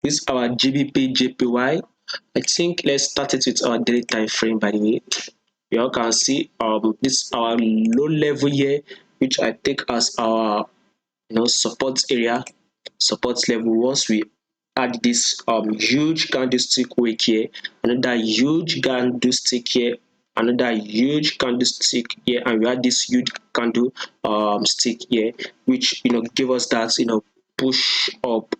This our GBPJPY. I think let's start it with our daily time frame. By the way, you all can see this our low level here, which I take as our support area, support level. Once we add this huge candlestick wick here, another huge candlestick here, another huge candlestick here, and we add this huge candle stick here, which give us that push up.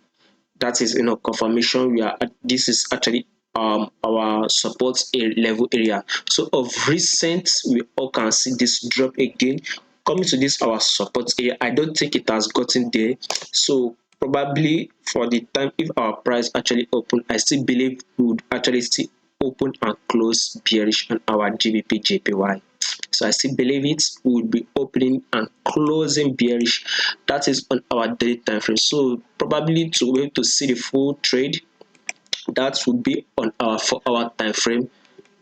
That is confirmation we are at. This is actually our support level area. So of recent we all can see this drop again coming to this our support area. I don't think it has gotten there, so probably for the time if our price actually open, I still believe we would actually still open and close bearish on our GBPJPY. So I still believe it would be opening and closing bearish. That is on our daily time frame. So probably to be able to see the full trade, that would be on our 4-hour time frame,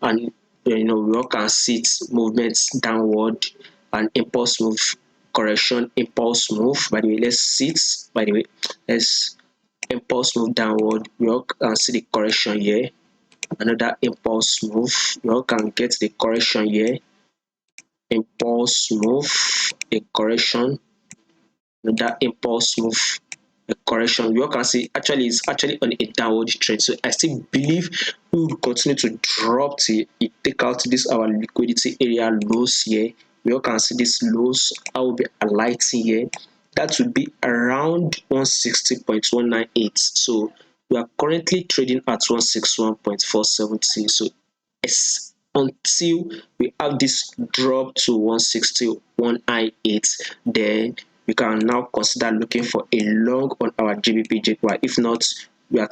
and we all can see it movements downward and impulse move, correction, impulse move. By the way, let's see it. By the way, let's impulse move downward. We all can see the correction here. Another impulse move. We all can get the correction here. Impulse move, a correction, another impulse move, a correction. You all can see actually it's actually on a downward trend. So I still believe we will continue to drop till it take out this our liquidity area lows here. We all can see this lows. I will be highlighting here. That would be around 160.198. So we are currently trading at 161.470. So until we have this drop to 161.98, then we can now consider looking for a long on our GBPJPY. If not, we are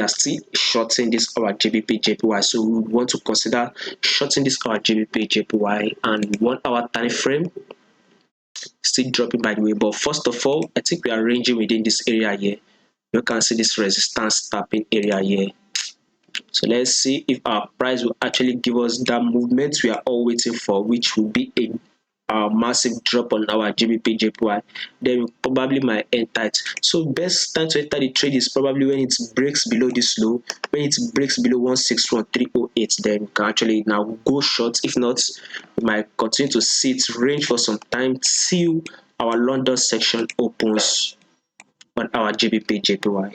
still shorting this our GBPJPY. So we want to consider shorting this our GBPJPY and 1 hour time frame still dropping, by the way. But first of all, I think we are ranging within this area here. You can see this resistance tapping area here. So let's see if our price will actually give us that movement we are all waiting for, which will be a massive drop on our GBPJPY. Then we probably might enter it. So best time to enter the trade is probably when it breaks below this low. When it breaks below 161.308, then we can actually now go short. If not, we might continue to see it range for some time till our London section opens on our GBPJPY.